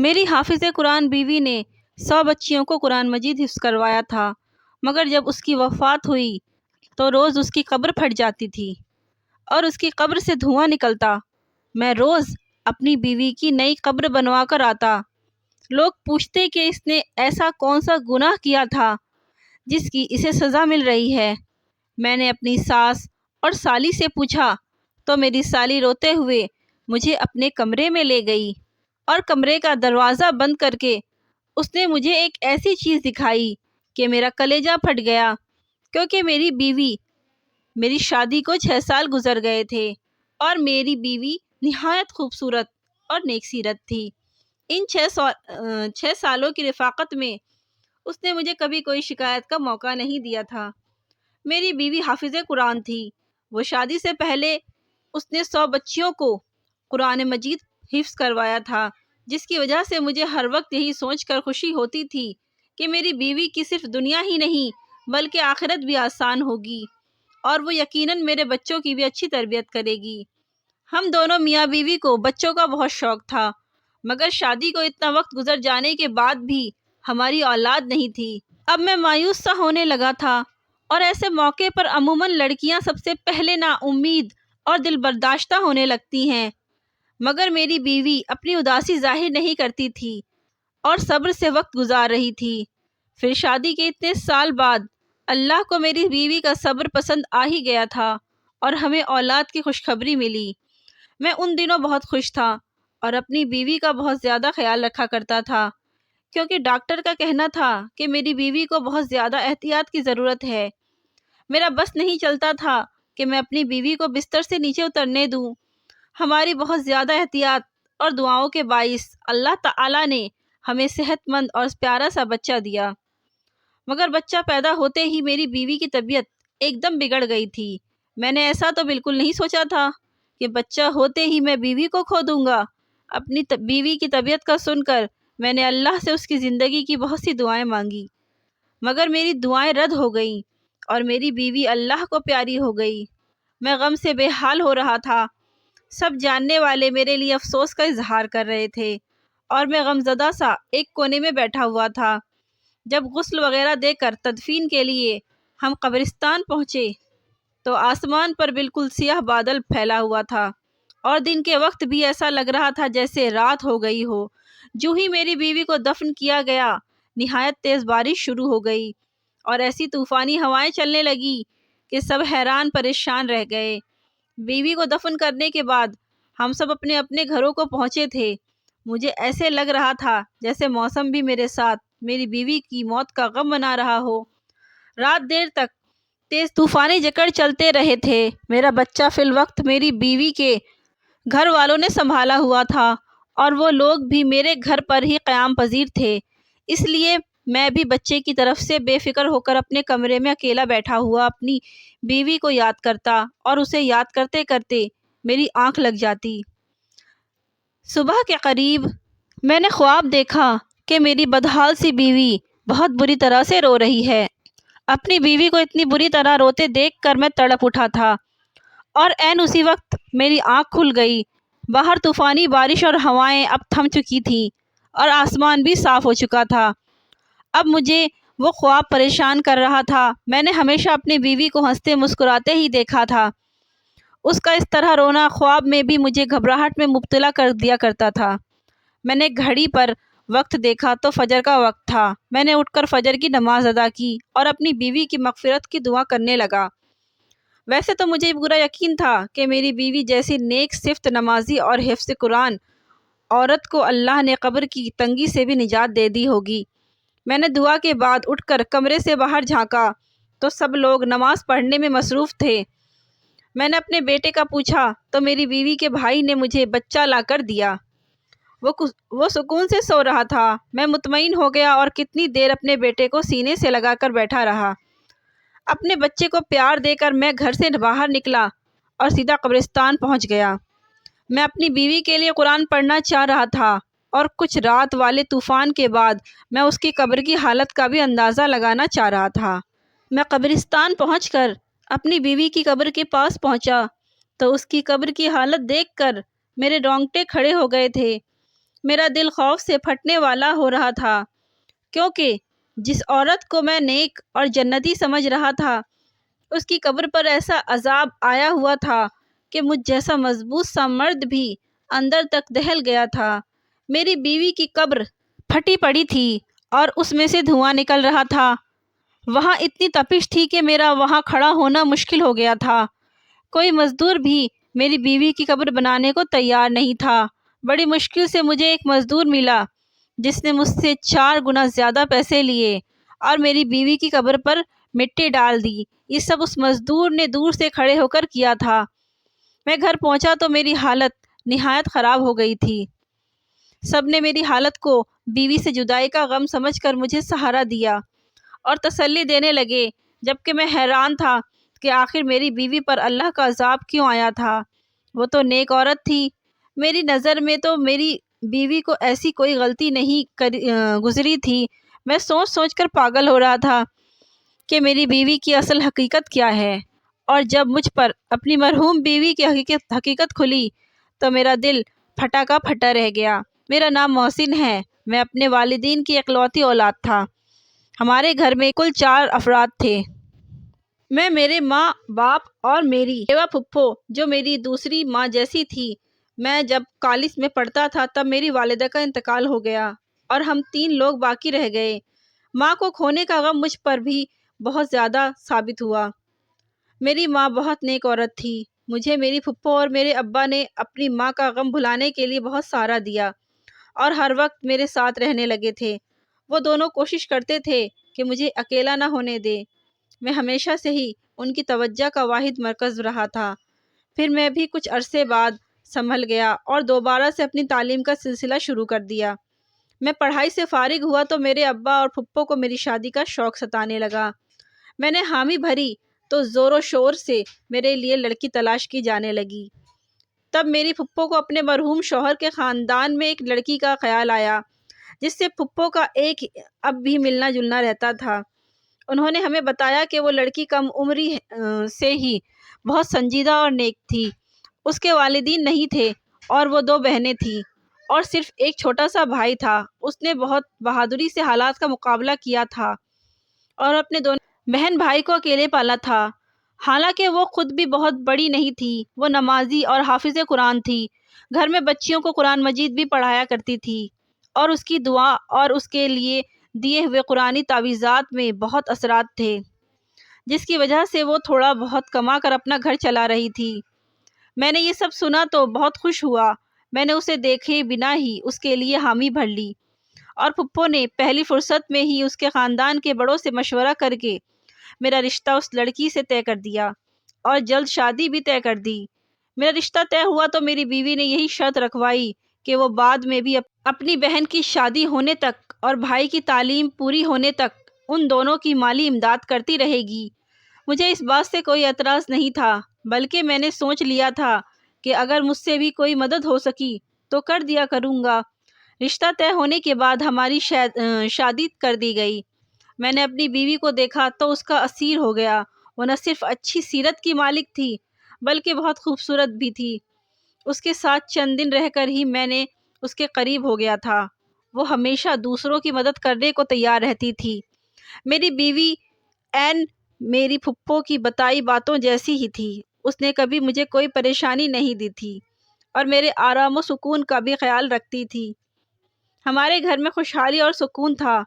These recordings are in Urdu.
میری حافظ قرآن بیوی نے 100 بچیوں کو قرآن مجید حفظ کروایا تھا، مگر جب اس کی وفات ہوئی تو روز اس کی قبر پھٹ جاتی تھی اور اس کی قبر سے دھواں نکلتا۔ میں روز اپنی بیوی کی نئی قبر بنوا کر آتا۔ لوگ پوچھتے کہ اس نے ایسا کون سا گناہ کیا تھا جس کی اسے سزا مل رہی ہے۔ میں نے اپنی ساس اور سالی سے پوچھا تو میری سالی روتے ہوئے مجھے اپنے کمرے میں لے گئی اور کمرے کا دروازہ بند کر کے اس نے مجھے ایک ایسی چیز دکھائی کہ میرا کلیجہ پھٹ گیا، کیونکہ میری شادی کو 6 سال گزر گئے تھے اور میری بیوی نہایت خوبصورت اور نیک سیرت تھی۔ ان 6 سالوں کی رفاقت میں اس نے مجھے کبھی کوئی شکایت کا موقع نہیں دیا تھا۔ میری بیوی حافظ قرآن تھی۔ وہ شادی سے پہلے اس نے 100 بچیوں کو قرآن مجید حفظ کروایا تھا، جس کی وجہ سے مجھے ہر وقت یہی سوچ کر خوشی ہوتی تھی کہ میری بیوی کی صرف دنیا ہی نہیں بلکہ آخرت بھی آسان ہوگی اور وہ یقیناً میرے بچوں کی بھی اچھی تربیت کرے گی۔ ہم دونوں میاں بیوی کو بچوں کا بہت شوق تھا، مگر شادی کو اتنا وقت گزر جانے کے بعد بھی ہماری اولاد نہیں تھی۔ اب میں مایوس سا ہونے لگا تھا، اور ایسے موقع پر عموماً لڑکیاں سب سے پہلے نا امید اور دل برداشتہ ہونے لگتی ہیں، مگر میری بیوی اپنی اداسی ظاہر نہیں کرتی تھی اور صبر سے وقت گزار رہی تھی۔ پھر شادی کے اتنے سال بعد اللہ کو میری بیوی کا صبر پسند آ ہی گیا تھا اور ہمیں اولاد کی خوشخبری ملی۔ میں ان دنوں بہت خوش تھا اور اپنی بیوی کا بہت زیادہ خیال رکھا کرتا تھا، کیونکہ ڈاکٹر کا کہنا تھا کہ میری بیوی کو بہت زیادہ احتیاط کی ضرورت ہے۔ میرا بس نہیں چلتا تھا کہ میں اپنی بیوی کو بستر سے نیچے اترنے دوں۔ ہماری بہت زیادہ احتیاط اور دعاؤں کے باعث اللہ تعالیٰ نے ہمیں صحت مند اور پیارا سا بچہ دیا، مگر بچہ پیدا ہوتے ہی میری بیوی کی طبیعت ایک دم بگڑ گئی تھی۔ میں نے ایسا تو بالکل نہیں سوچا تھا کہ بچہ ہوتے ہی میں بیوی کو کھو دوں گا۔ اپنی بیوی کی طبیعت کا سن کر میں نے اللہ سے اس کی زندگی کی بہت سی دعائیں مانگی، مگر میری دعائیں رد ہو گئیں اور میری بیوی اللہ کو پیاری ہو گئی۔ میں غم سے بے حال ہو رہا تھا۔ سب جاننے والے میرے لیے افسوس کا اظہار کر رہے تھے اور میں غمزدہ سا ایک کونے میں بیٹھا ہوا تھا۔ جب غسل وغیرہ دے کر تدفین کے لیے ہم قبرستان پہنچے تو آسمان پر بالکل سیاہ بادل پھیلا ہوا تھا اور دن کے وقت بھی ایسا لگ رہا تھا جیسے رات ہو گئی ہو۔ جو ہی میری بیوی کو دفن کیا گیا، نہایت تیز بارش شروع ہو گئی اور ایسی طوفانی ہوائیں چلنے لگی کہ سب حیران پریشان رہ گئے۔ بیوی کو دفن کرنے کے بعد ہم سب اپنے اپنے گھروں کو پہنچے تھے۔ مجھے ایسے لگ رہا تھا جیسے موسم بھی میرے ساتھ میری بیوی کی موت کا غم منا رہا ہو۔ رات دیر تک تیز طوفانی جکڑ چلتے رہے تھے۔ میرا بچہ فی الوقت میری بیوی کے گھر والوں نے سنبھالا ہوا تھا اور وہ لوگ بھی میرے گھر پر ہی قیام پذیر تھے، اس لیے میں بھی بچے کی طرف سے بے فکر ہو کر اپنے کمرے میں اکیلا بیٹھا ہوا اپنی بیوی کو یاد کرتا اور اسے یاد کرتے کرتے میری آنکھ لگ جاتی۔ صبح کے قریب میں نے خواب دیکھا کہ میری بدحال سی بیوی بہت بری طرح سے رو رہی ہے۔ اپنی بیوی کو اتنی بری طرح روتے دیکھ کر میں تڑپ اٹھا تھا اور عین اسی وقت میری آنکھ کھل گئی۔ باہر طوفانی بارش اور ہوائیں اب تھم چکی تھیں اور آسمان بھی صاف ہو چکا تھا۔ اب مجھے وہ خواب پریشان کر رہا تھا۔ میں نے ہمیشہ اپنی بیوی کو ہنستے مسکراتے ہی دیکھا تھا۔ اس کا اس طرح رونا خواب میں بھی مجھے گھبراہٹ میں مبتلا کر دیا کرتا تھا۔ میں نے گھڑی پر وقت دیکھا تو فجر کا وقت تھا۔ میں نے اٹھ کر فجر کی نماز ادا کی اور اپنی بیوی کی مغفرت کی دعا کرنے لگا۔ ویسے تو مجھے پورا یقین تھا کہ میری بیوی جیسی نیک صفت نمازی اور حفظ قرآن عورت کو اللہ نے قبر کی تنگی سے بھی نجات دے دی ہوگی۔ میں نے دعا کے بعد اٹھ کر کمرے سے باہر جھانکا تو سب لوگ نماز پڑھنے میں مصروف تھے۔ میں نے اپنے بیٹے کا پوچھا تو میری بیوی کے بھائی نے مجھے بچہ لا کر دیا۔ وہ سکون سے سو رہا تھا۔ میں مطمئن ہو گیا اور کتنی دیر اپنے بیٹے کو سینے سے لگا کر بیٹھا رہا۔ اپنے بچے کو پیار دے کر میں گھر سے باہر نکلا اور سیدھا قبرستان پہنچ گیا۔ میں اپنی بیوی کے لیے قرآن پڑھنا چاہ رہا تھا اور کچھ رات والے طوفان کے بعد میں اس کی قبر کی حالت کا بھی اندازہ لگانا چاہ رہا تھا۔ میں قبرستان پہنچ کر اپنی بیوی کی قبر کے پاس پہنچا تو اس کی قبر کی حالت دیکھ کر میرے رونگٹے کھڑے ہو گئے تھے۔ میرا دل خوف سے پھٹنے والا ہو رہا تھا، کیونکہ جس عورت کو میں نیک اور جنتی سمجھ رہا تھا اس کی قبر پر ایسا عذاب آیا ہوا تھا کہ مجھ جیسا مضبوط سا مرد بھی اندر تک دہل گیا تھا۔ میری بیوی کی قبر پھٹی پڑی تھی اور اس میں سے دھواں نکل رہا تھا۔ وہاں اتنی تپش تھی کہ میرا وہاں کھڑا ہونا مشکل ہو گیا تھا۔ کوئی مزدور بھی میری بیوی کی قبر بنانے کو تیار نہیں تھا۔ بڑی مشکل سے مجھے ایک مزدور ملا جس نے مجھ سے 4 گنا زیادہ پیسے لیے اور میری بیوی کی قبر پر مٹی ڈال دی۔ یہ سب اس مزدور نے دور سے کھڑے ہو کر کیا تھا۔ میں گھر پہنچا تو میری حالت نہایت خراب ہو گئی تھی۔ سب نے میری حالت کو بیوی سے جدائی کا غم سمجھ کر مجھے سہارا دیا اور تسلی دینے لگے، جبکہ میں حیران تھا کہ آخر میری بیوی پر اللہ کا عذاب کیوں آیا تھا۔ وہ تو نیک عورت تھی۔ میری نظر میں تو میری بیوی کو ایسی کوئی غلطی نہیں گزری تھی۔ میں سوچ سوچ کر پاگل ہو رہا تھا کہ میری بیوی کی اصل حقیقت کیا ہے، اور جب مجھ پر اپنی مرحوم بیوی کی حقیقت کھلی تو میرا دل پھٹا کا پھٹا رہ گیا۔ میرا نام محسن ہے۔ میں اپنے والدین کی اکلوتی اولاد تھا۔ ہمارے گھر میں کل 4 افراد تھے۔ میں، میرے ماں باپ اور میری بیوہ پھپھو جو میری دوسری ماں جیسی تھی۔ میں جب کالج میں پڑھتا تھا تب میری والدہ کا انتقال ہو گیا اور ہم 3 لوگ باقی رہ گئے۔ ماں کو کھونے کا غم مجھ پر بھی بہت زیادہ ثابت ہوا۔ میری ماں بہت نیک عورت تھی۔ مجھے میری پھپھو اور میرے ابا نے اپنی ماں کا غم بھلانے کے لیے بہت سہارا دیا اور ہر وقت میرے ساتھ رہنے لگے تھے۔ وہ دونوں کوشش کرتے تھے کہ مجھے اکیلا نہ ہونے دیں۔ میں ہمیشہ سے ہی ان کی توجہ کا واحد مرکز رہا تھا۔ پھر میں بھی کچھ عرصے بعد سنبھل گیا اور دوبارہ سے اپنی تعلیم کا سلسلہ شروع کر دیا۔ میں پڑھائی سے فارغ ہوا تو میرے ابا اور پھپھو کو میری شادی کا شوق ستانے لگا۔ میں نے حامی بھری تو زور و شور سے میرے لیے لڑکی تلاش کی جانے لگی۔ تب میری پھپھو کو اپنے مرحوم شوہر کے خاندان میں ایک لڑکی کا خیال آیا جس سے پھپھو کا ایک اب بھی ملنا جلنا رہتا تھا۔ انہوں نے ہمیں بتایا کہ وہ لڑکی کم عمری سے ہی بہت سنجیدہ اور نیک تھی۔ اس کے والدین نہیں تھے اور وہ 2 بہنیں تھیں اور صرف ایک چھوٹا سا بھائی تھا۔ اس نے بہت بہادری سے حالات کا مقابلہ کیا تھا اور اپنے دونوں بہن بھائی کو اکیلے پالا تھا۔ حالانکہ وہ خود بھی بہت بڑی نہیں تھی۔ وہ نمازی اور حافظ قرآن تھی۔ گھر میں بچیوں کو قرآن مجید بھی پڑھایا کرتی تھی اور اس کی دعا اور اس کے لیے دیے ہوئے قرآنی تعویذات میں بہت اثرات تھے، جس کی وجہ سے وہ تھوڑا بہت کما کر اپنا گھر چلا رہی تھی۔ میں نے یہ سب سنا تو بہت خوش ہوا۔ میں نے اسے دیکھے بنا ہی اس کے لیے حامی بھر لی اور پھپھو نے پہلی فرصت میں ہی اس کے خاندان کے بڑوں سے مشورہ کر کے میرا رشتہ اس لڑکی سے طے کر دیا اور جلد شادی بھی طے کر دی۔ میرا رشتہ طے ہوا تو میری بیوی نے یہی شرط رکھوائی کہ وہ بعد میں بھی اپنی بہن کی شادی ہونے تک اور بھائی کی تعلیم پوری ہونے تک ان دونوں کی مالی امداد کرتی رہے گی۔ مجھے اس بات سے کوئی اعتراض نہیں تھا، بلکہ میں نے سوچ لیا تھا کہ اگر مجھ سے بھی کوئی مدد ہو سکی تو کر دیا کروں گا۔ رشتہ طے ہونے کے بعد ہماری شادی کر دی گئی۔ میں نے اپنی بیوی کو دیکھا تو اس کا اسیر ہو گیا۔ وہ نہ صرف اچھی سیرت کی مالک تھی بلکہ بہت خوبصورت بھی تھی۔ اس کے ساتھ چند دن رہ کر ہی میں نے اس کے قریب ہو گیا تھا۔ وہ ہمیشہ دوسروں کی مدد کرنے کو تیار رہتی تھی۔ میری بیوی عین میری پھپھو کی بتائی باتوں جیسی ہی تھی۔ اس نے کبھی مجھے کوئی پریشانی نہیں دی تھی اور میرے آرام و سکون کا بھی خیال رکھتی تھی۔ ہمارے گھر میں خوشحالی اور سکون تھا،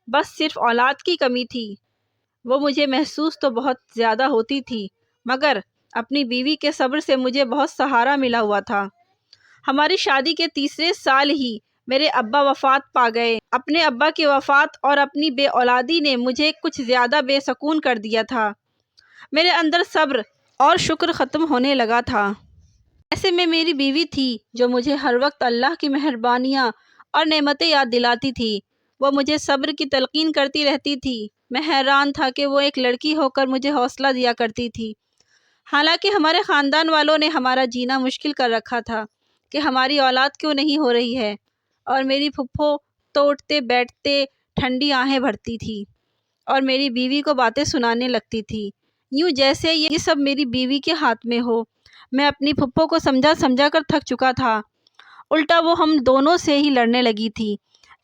بس صرف اولاد کی کمی تھی۔ وہ مجھے محسوس تو بہت زیادہ ہوتی تھی، مگر اپنی بیوی کے صبر سے مجھے بہت سہارا ملا ہوا تھا۔ ہماری شادی کے تیسرے سال ہی میرے ابا وفات پا گئے۔ اپنے ابا کی وفات اور اپنی بے اولادی نے مجھے کچھ زیادہ بے سکون کر دیا تھا۔ میرے اندر صبر اور شکر ختم ہونے لگا تھا۔ ایسے میں میری بیوی تھی جو مجھے ہر وقت اللہ کی مہربانیاں اور نعمتیں یاد دلاتی تھی۔ وہ مجھے صبر کی تلقین کرتی رہتی تھی۔ میں حیران تھا کہ وہ ایک لڑکی ہو کر مجھے حوصلہ دیا کرتی تھی۔ حالانکہ ہمارے خاندان والوں نے ہمارا جینا مشکل کر رکھا تھا کہ ہماری اولاد کیوں نہیں ہو رہی ہے، اور میری پھپھو تو اٹھتے بیٹھتے ٹھنڈی آہیں بھرتی تھی اور میری بیوی کو باتیں سنانے لگتی تھی، یوں جیسے یہ سب میری بیوی کے ہاتھ میں ہو۔ میں اپنی پھپھو کو سمجھا سمجھا کر تھک چکا تھا الٹا وہ ہم دونوں سے ہی لڑنے لگی تھی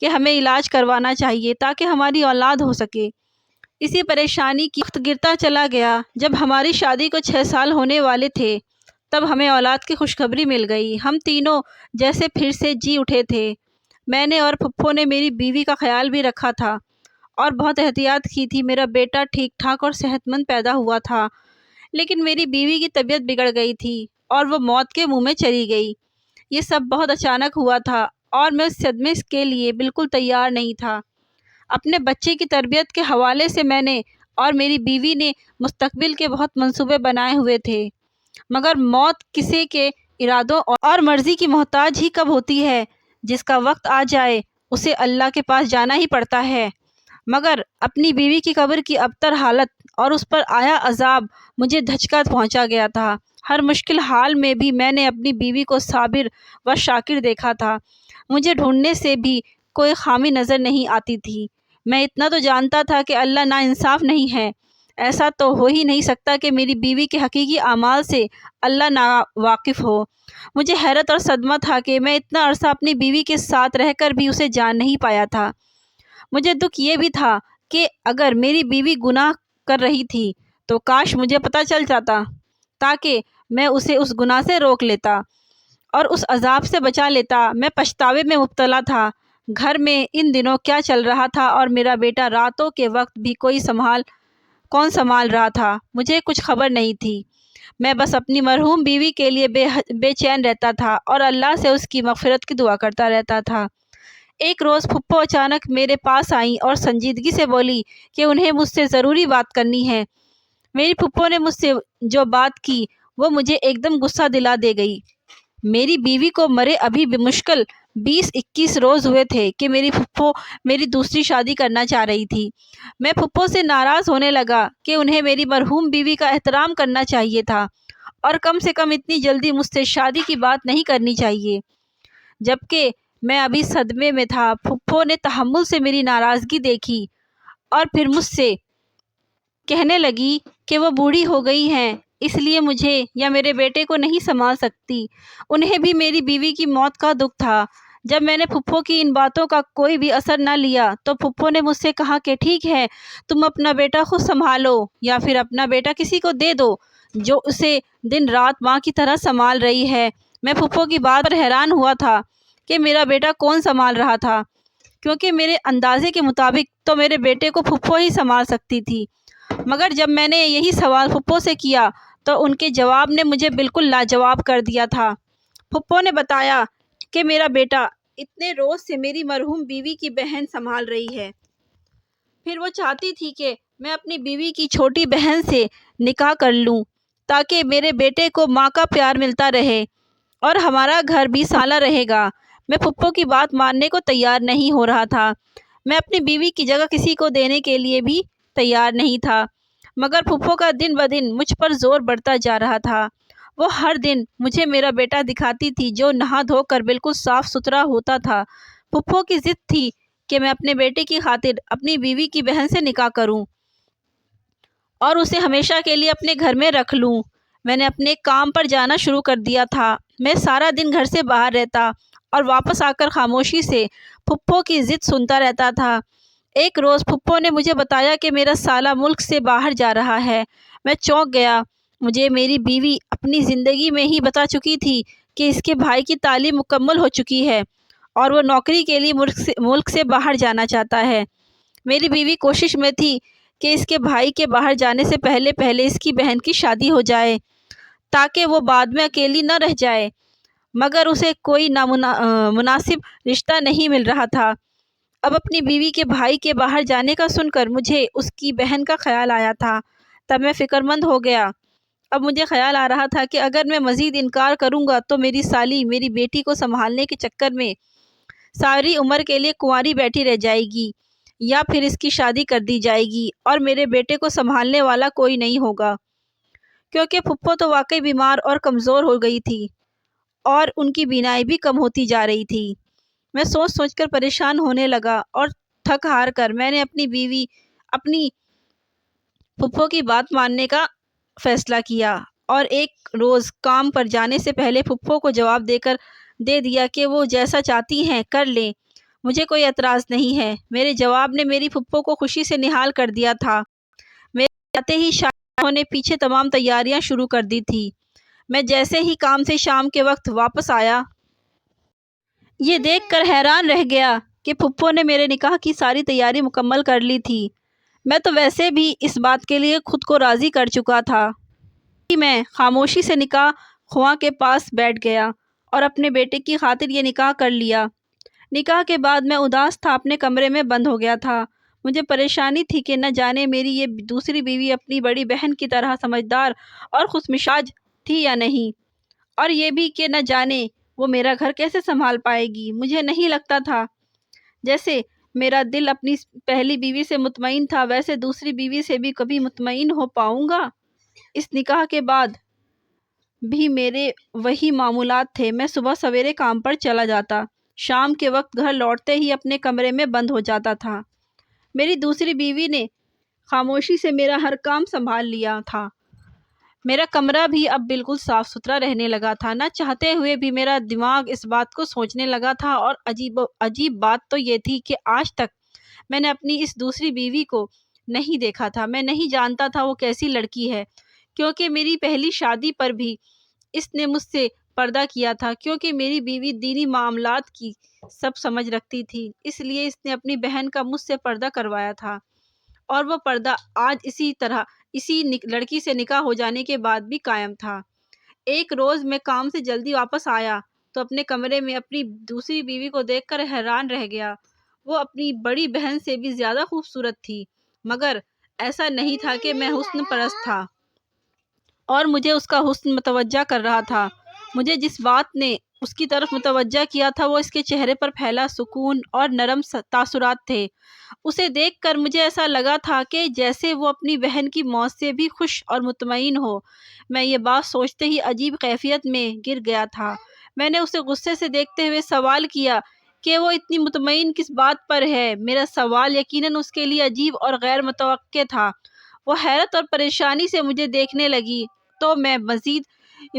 کہ ہمیں علاج کروانا چاہیے تاکہ ہماری اولاد ہو سکے۔ اسی پریشانی کی وقت گرتا چلا گیا۔ جب ہماری شادی کو 6 سال ہونے والے تھے تب ہمیں اولاد کی خوشخبری مل گئی۔ ہم تینوں جیسے پھر سے جی اٹھے تھے۔ میں نے اور پھپھو نے میری بیوی کا خیال بھی رکھا تھا اور بہت احتیاط کی تھی۔ میرا بیٹا ٹھیک ٹھاک اور صحت مند پیدا ہوا تھا، لیکن میری بیوی کی طبیعت بگڑ گئی تھی اور وہ موت کے منہ میں چلی گئی۔ یہ سب بہت اچانک ہوا تھا اور میں اس صدمے کے لیے بالکل تیار نہیں تھا۔ اپنے بچے کی تربیت کے حوالے سے میں نے اور میری بیوی نے مستقبل کے بہت منصوبے بنائے ہوئے تھے، مگر موت کسی کے ارادوں اور مرضی کی محتاج ہی کب ہوتی ہے؟ جس کا وقت آ جائے اسے اللہ کے پاس جانا ہی پڑتا ہے۔ مگر اپنی بیوی کی قبر کی ابتر حالت اور اس پر آیا عذاب مجھے دھچکا پہنچا گیا تھا۔ ہر مشکل حال میں بھی میں نے اپنی بیوی کو صابر و شاکر دیکھا تھا۔ مجھے ڈھونڈنے سے بھی کوئی خامی نظر نہیں آتی تھی۔ میں اتنا تو جانتا تھا کہ اللہ ناانصاف نہیں ہے۔ ایسا تو ہو ہی نہیں سکتا کہ میری بیوی کے حقیقی اعمال سے اللہ ناواقف ہو۔ مجھے حیرت اور صدمہ تھا کہ میں اتنا عرصہ اپنی بیوی کے ساتھ رہ کر بھی اسے جان نہیں پایا تھا۔ مجھے دکھ یہ بھی تھا کہ اگر میری بیوی گناہ کر رہی تھی تو کاش مجھے پتہ چل جاتا تاکہ میں اسے اس گناہ سے روک لیتا اور اس عذاب سے بچا لیتا۔ میں پچھتاوے میں مبتلا تھا۔ گھر میں ان دنوں کیا چل رہا تھا اور میرا بیٹا راتوں کے وقت بھی کون سنبھال رہا تھا، مجھے کچھ خبر نہیں تھی۔ میں بس اپنی مرحوم بیوی کے لیے بے چین رہتا تھا اور اللہ سے اس کی مغفرت کی دعا کرتا رہتا تھا۔ ایک روز پھپھو اچانک میرے پاس آئیں اور سنجیدگی سے بولی کہ انہیں مجھ سے ضروری بات کرنی ہے۔ میری پھپھو نے مجھ سے جو بات کی وہ مجھے ایک دم غصہ دلا دے گئی۔ میری بیوی کو مرے ابھی بمشکل 20-21 روز ہوئے تھے کہ میری پھپھو میری دوسری شادی کرنا چاہ رہی تھی۔ میں پھپھو سے ناراض ہونے لگا کہ انہیں میری مرحوم بیوی کا احترام کرنا چاہیے تھا اور کم سے کم اتنی جلدی مجھ سے شادی کی بات نہیں کرنی چاہیے، جبکہ میں ابھی صدمے میں تھا۔ پھپھو نے تحمل سے میری ناراضگی دیکھی اور پھر مجھ سے کہنے لگی کہ وہ بوڑھی ہو گئی ہیں، اس لیے مجھے یا میرے بیٹے کو نہیں سنبھال سکتی۔ انہیں بھی میری بیوی کی موت کا دکھ تھا۔ جب میں نے پھپھو کی ان باتوں کا کوئی بھی اثر نہ لیا تو پھپھو نے مجھ سے کہا کہ ٹھیک ہے، تم اپنا بیٹا خود سنبھالو یا پھر اپنا بیٹا کسی کو دے دو جو اسے دن رات ماں کی طرح سنبھال رہی ہے۔ میں پھپھو کی بات پر حیران ہوا تھا کہ میرا بیٹا کون سنبھال رہا تھا، کیونکہ میرے اندازے کے مطابق تو میرے بیٹے کو پھپھو ہی سنبھال سکتی تھی۔ مگر جب میں نے یہی سوال پھپھو سے کیا تو ان کے جواب نے مجھے بالکل لاجواب کر دیا تھا۔ پھپھو نے بتایا کہ میرا بیٹا اتنے روز سے میری مرحوم بیوی کی بہن سنبھال رہی ہے، پھر وہ چاہتی تھی کہ میں اپنی بیوی کی چھوٹی بہن سے نکاح کر لوں تاکہ میرے بیٹے کو ماں کا پیار ملتا رہے اور ہمارا گھر بھی سنبھالا رہے گا۔ میں پھپھو کی بات ماننے کو تیار نہیں ہو رہا تھا۔ میں اپنی بیوی کی جگہ کسی کو دینے کے لیے بھی تیار نہیں تھا، مگر پھپھو کا دن بدن مجھ پر زور بڑھتا جا رہا تھا۔ وہ ہر دن مجھے میرا بیٹا دکھاتی تھی جو نہا دھو کر بالکل صاف ستھرا ہوتا تھا۔ پھپھو کی ضد تھی کہ میں اپنے بیٹے کی خاطر اپنی بیوی کی بہن سے نکاح کروں اور اسے ہمیشہ کے لیے اپنے گھر میں رکھ لوں۔ میں نے اپنے کام پر جانا شروع کر دیا تھا۔ میں سارا دن گھر سے باہر رہتا اور واپس آ کر خاموشی سے پھپھو کی ضد سنتا رہتا تھا۔ ایک روز پھپھو نے مجھے بتایا کہ میرا سالہ ملک سے باہر جا رہا ہے۔ میں چونک گیا۔ مجھے میری بیوی اپنی زندگی میں ہی بتا چکی تھی کہ اس کے بھائی کی تعلیم مکمل ہو چکی ہے اور وہ نوکری کے لیے ملک سے باہر جانا چاہتا ہے۔ میری بیوی کوشش میں تھی کہ اس کے بھائی کے باہر جانے سے پہلے اس کی بہن کی شادی ہو جائے تاکہ وہ بعد میں اکیلی نہ رہ جائے، مگر اسے کوئی مناسب رشتہ نہیں مل رہا تھا۔ اب اپنی بیوی کے بھائی کے باہر جانے کا سن کر مجھے اس کی بہن کا خیال آیا تھا۔ تب میں فکر مند ہو گیا۔ اب مجھے خیال آ رہا تھا کہ اگر میں مزید انکار کروں گا تو میری سالی میری بیٹی کو سنبھالنے کے چکر میں ساری عمر کے لیے کنواری بیٹھی رہ جائے گی یا پھر اس کی شادی کر دی جائے گی اور میرے بیٹے کو سنبھالنے والا کوئی نہیں ہوگا، کیونکہ پھپھو تو واقعی بیمار اور کمزور ہو گئی تھی اور ان کی بینائی بھی کم ہوتی جا رہی تھی۔ میں سوچ سوچ کر پریشان ہونے لگا اور تھک ہار کر میں نے اپنی پھپھو کی بات ماننے کا فیصلہ کیا اور ایک روز کام پر جانے سے پہلے پھپھو کو جواب دے کر دے دیا کہ وہ جیسا چاہتی ہیں کر لیں، مجھے کوئی اعتراض نہیں ہے۔ میرے جواب نے میری پھپھو کو خوشی سے نہال کر دیا تھا۔ میرے آتے ہی شاہجہاں نے پیچھے تمام تیاریاں شروع کر دی تھی۔ میں جیسے ہی کام سے شام کے وقت واپس آیا، یہ دیکھ کر حیران رہ گیا کہ پھپھو نے میرے نکاح کی ساری تیاری مکمل کر لی تھی۔ میں تو ویسے بھی اس بات کے لیے خود کو راضی کر چکا تھا۔ میں خاموشی سے نکاح خواں کے پاس بیٹھ گیا اور اپنے بیٹے کی خاطر یہ نکاح کر لیا۔ نکاح کے بعد میں اداس تھا، اپنے کمرے میں بند ہو گیا تھا۔ مجھے پریشانی تھی کہ نہ جانے میری یہ دوسری بیوی اپنی بڑی بہن کی طرح سمجھدار اور خوش مزاج تھی یا نہیں، اور یہ بھی کہ نہ جانے وہ میرا گھر کیسے سنبھال پائے گی۔ مجھے نہیں لگتا تھا جیسے میرا دل اپنی پہلی بیوی سے مطمئن تھا ویسے دوسری بیوی سے بھی کبھی مطمئن ہو پاؤں گا۔ اس نکاح کے بعد بھی میرے وہی معمولات تھے۔ میں صبح سویرے کام پر چلا جاتا، شام کے وقت گھر لوٹتے ہی اپنے کمرے میں بند ہو جاتا تھا۔ میری دوسری بیوی نے خاموشی سے میرا ہر کام سنبھال لیا تھا۔ میرا کمرہ بھی اب بالکل صاف ستھرا رہنے لگا تھا۔ نہ چاہتے ہوئے بھی میرا دماغ اس بات کو سوچنے لگا تھا، اور عجیب بات تو یہ تھی کہ آج تک میں نے اپنی اس دوسری بیوی کو نہیں دیکھا تھا۔ میں نہیں جانتا تھا وہ کیسی لڑکی ہے، کیونکہ میری پہلی شادی پر بھی اس نے مجھ سے پردہ کیا تھا، کیونکہ میری بیوی دینی معاملات کی سب سمجھ رکھتی تھی، اس لیے اس نے اپنی بہن کا مجھ سے پردہ کروایا تھا، اور وہ پردہ آج اسی لڑکی سے نکاح ہو جانے کے بعد بھی قائم تھا۔ ایک روز میں کام سے جلدی واپس آیا تو اپنے کمرے میں اپنی دوسری بیوی کو دیکھ کر حیران رہ گیا۔ وہ اپنی بڑی بہن سے بھی زیادہ خوبصورت تھی، مگر ایسا نہیں تھا کہ میں حسن پرست تھا اور مجھے اس کا حسن متوجہ کر رہا تھا۔ مجھے جس بات نے اس کی طرف متوجہ کیا تھا وہ اس کے چہرے پر پھیلا سکون اور نرم تاثرات تھے۔ اسے دیکھ کر مجھے ایسا لگا تھا کہ جیسے وہ اپنی بہن کی موت سے بھی خوش اور مطمئن ہو۔ میں یہ بات سوچتے ہی عجیب کیفیت میں گر گیا تھا۔ میں نے اسے غصے سے دیکھتے ہوئے سوال کیا کہ وہ اتنی مطمئن کس بات پر ہے؟ میرا سوال یقیناً اس کے لیے عجیب اور غیر متوقع تھا۔ وہ حیرت اور پریشانی سے مجھے دیکھنے لگی تو میں مزید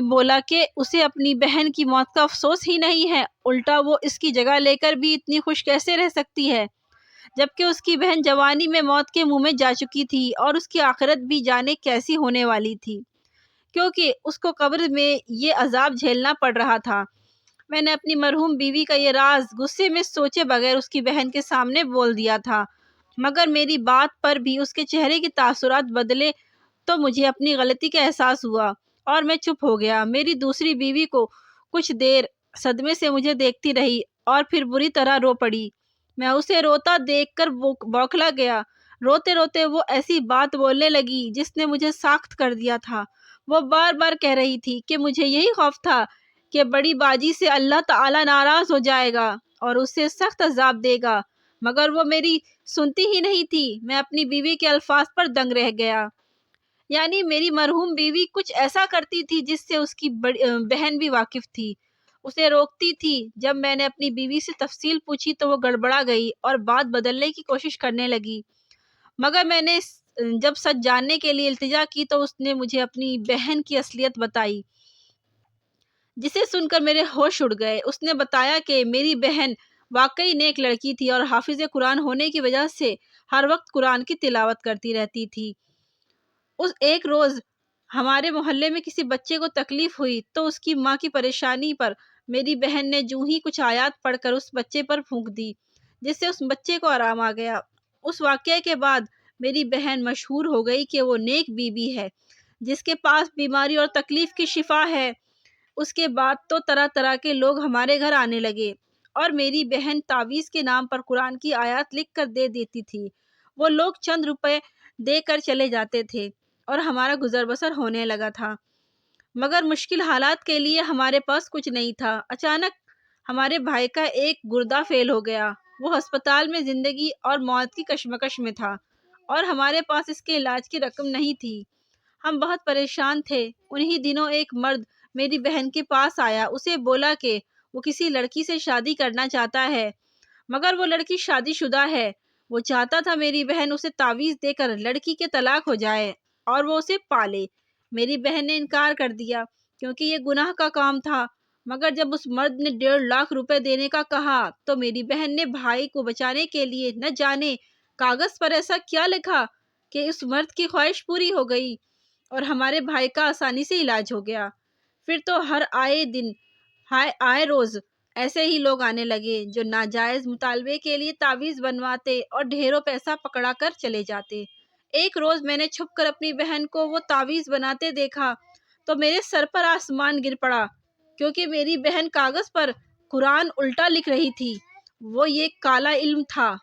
بولا کہ اسے اپنی بہن کی موت کا افسوس ہی نہیں ہے، الٹا وہ اس کی جگہ لے کر بھی اتنی خوش کیسے رہ سکتی ہے، جبکہ اس کی بہن جوانی میں موت کے منہ میں جا چکی تھی اور اس کی آخرت بھی جانے کیسی ہونے والی تھی، کیونکہ اس کو قبر میں یہ عذاب جھیلنا پڑ رہا تھا۔ میں نے اپنی مرحوم بیوی کا یہ راز غصے میں سوچے بغیر اس کی بہن کے سامنے بول دیا تھا، مگر میری بات پر بھی اس کے چہرے کے تاثرات بدلے تو مجھے اپنی غلطی کا احساس ہوا اور میں چپ ہو گیا۔ میری دوسری بیوی کو کچھ دیر صدمے سے مجھے دیکھتی رہی اور پھر بری طرح رو پڑی۔ میں اسے روتا دیکھ کر بوکھلا گیا۔ روتے روتے وہ ایسی بات بولنے لگی جس نے مجھے ساخت کر دیا تھا۔ وہ بار بار کہہ رہی تھی کہ مجھے یہی خوف تھا کہ بڑی باجی سے اللہ تعالیٰ ناراض ہو جائے گا اور اسے سخت عذاب دے گا، مگر وہ میری سنتی ہی نہیں تھی۔ میں اپنی بیوی کے الفاظ پر دنگ رہ گیا۔ یعنی میری مرحوم بیوی کچھ ایسا کرتی تھی جس سے اس کی بہن بھی واقف تھی، اسے روکتی تھی۔ جب میں نے اپنی بیوی سے تفصیل پوچھی تو وہ گڑبڑا گئی اور بات بدلنے کی کوشش کرنے لگی، مگر میں نے جب سچ جاننے کے لیے التجا کی تو اس نے مجھے اپنی بہن کی اصلیت بتائی، جسے سن کر میرے ہوش اڑ گئے۔ اس نے بتایا کہ میری بہن واقعی نیک لڑکی تھی اور حافظ قرآن ہونے کی وجہ سے ہر وقت قرآن کی تلاوت کرتی رہتی تھی۔ ایک روز ہمارے محلے میں کسی بچے کو تکلیف ہوئی تو اس کی ماں کی پریشانی پر میری بہن نے جوں ہی کچھ آیات پڑھ کر اس بچے پر پھونک دی، جس سے اس بچے کو آرام آ گیا۔ اس واقعے کے بعد میری بہن مشہور ہو گئی کہ وہ نیک بیوی ہے جس کے پاس بیماری اور تکلیف کی شفا ہے۔ اس کے بعد تو طرح طرح کے لوگ ہمارے گھر آنے لگے اور میری بہن تعویذ کے نام پر قرآن کی آیات لکھ کر دے دیتی تھی۔ وہ لوگ چند روپے دے کر چلے جاتے تھے اور ہمارا گزر بسر ہونے لگا تھا، مگر مشکل حالات کے لیے ہمارے پاس کچھ نہیں تھا۔ اچانک ہمارے بھائی کا ایک گردہ فیل ہو گیا۔ وہ ہسپتال میں زندگی اور موت کی کشمکش میں تھا اور ہمارے پاس اس کے علاج کی رقم نہیں تھی۔ ہم بہت پریشان تھے۔ انہی دنوں ایک مرد میری بہن کے پاس آیا، اسے بولا کہ وہ کسی لڑکی سے شادی کرنا چاہتا ہے، مگر وہ لڑکی شادی شدہ ہے۔ وہ چاہتا تھا میری بہن اسے تعویذ دے کر لڑکی کے طلاق ہو جائے اور وہ اسے پالے۔ میری بہن نے انکار کر دیا کیونکہ یہ گناہ کا کام تھا مگر جب اس مرد نے 1.5 لاکھ دینے کا کہا تو میری بہن نے بھائی کو بچانے کے لیے نہ جانے کاغذ پر ایسا کیا لکھا کہ اس مرد کی خواہش پوری ہو گئی اور ہمارے بھائی کا آسانی سے علاج ہو گیا۔ پھر تو ہر آئے روز ایسے ہی لوگ آنے لگے جو ناجائز مطالبے کے لیے تعویذ بنواتے اور ڈھیروں پیسہ پکڑا کر چلے جاتے۔ ایک روز میں نے چھپ کر اپنی بہن کو وہ تعویذ بناتے دیکھا تو میرے سر پر آسمان گر پڑا، کیونکہ میری بہن کاغذ پر قرآن الٹا لکھ رہی تھی۔ وہ یہ کالا علم تھا۔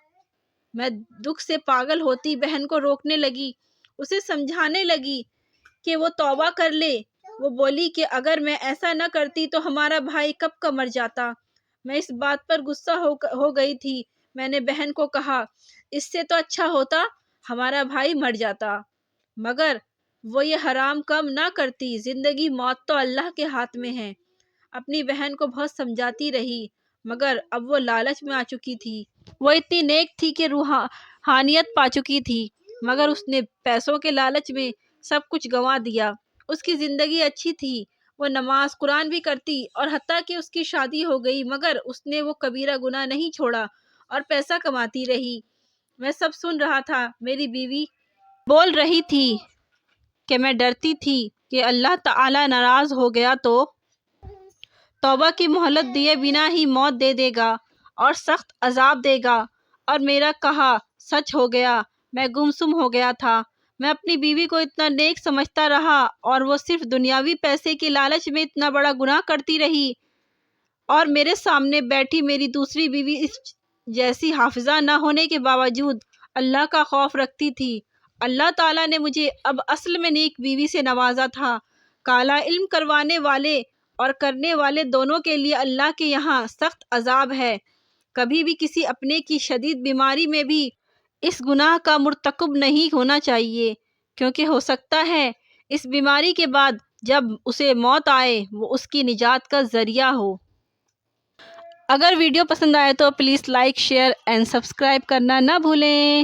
میں دکھ سے پاگل ہوتی بہن کو روکنے لگی، اسے سمجھانے لگی کہ وہ توبہ کر لے۔ وہ بولی کہ اگر میں ایسا نہ کرتی تو ہمارا بھائی کب کا مر جاتا۔ میں اس بات پر غصہ ہو گئی تھی۔ میں نے بہن کو کہا، اس سے تو اچھا ہوتا ہمارا بھائی مر جاتا، مگر وہ یہ حرام کام نہ کرتی۔ زندگی موت تو اللہ کے ہاتھ میں ہے۔ اپنی بہن کو بہت سمجھاتی رہی، مگر اب وہ لالچ میں آ چکی تھی۔ وہ اتنی نیک تھی کہ روحانیت پا چکی تھی، مگر اس نے پیسوں کے لالچ میں سب کچھ گنوا دیا۔ اس کی زندگی اچھی تھی، وہ نماز قرآن بھی کرتی اور حتیٰ کہ اس کی شادی ہو گئی، مگر اس نے وہ کبیرہ گناہ نہیں چھوڑا اور پیسہ کماتی رہی۔ میں سب سن رہا تھا۔ میری بیوی بول رہی تھی کہ میں ڈرتی تھی کہ اللہ تعالی ناراض ہو گیا تو توبہ کی مہلت دیے بنا ہی موت دے دے گا اور سخت عذاب دے گا، اور میرا کہا سچ ہو گیا۔ میں گمسم ہو گیا تھا۔ میں اپنی بیوی کو اتنا نیک سمجھتا رہا اور وہ صرف دنیاوی پیسے کے لالچ میں اتنا بڑا گناہ کرتی رہی، اور میرے سامنے بیٹھی میری دوسری بیوی اس جیسی حافظہ نہ ہونے کے باوجود اللہ کا خوف رکھتی تھی۔ اللہ تعالیٰ نے مجھے اب اصل میں نیک بیوی سے نوازا تھا۔ کالا علم کروانے والے اور کرنے والے دونوں کے لیے اللہ کے یہاں سخت عذاب ہے۔ کبھی بھی کسی اپنے کی شدید بیماری میں بھی اس گناہ کا مرتکب نہیں ہونا چاہیے، کیونکہ ہو سکتا ہے اس بیماری کے بعد جب اسے موت آئے وہ اس کی نجات کا ذریعہ ہو۔ اگر ویڈیو پسند آئے تو please like, share and subscribe کرنا نہ بھولیں۔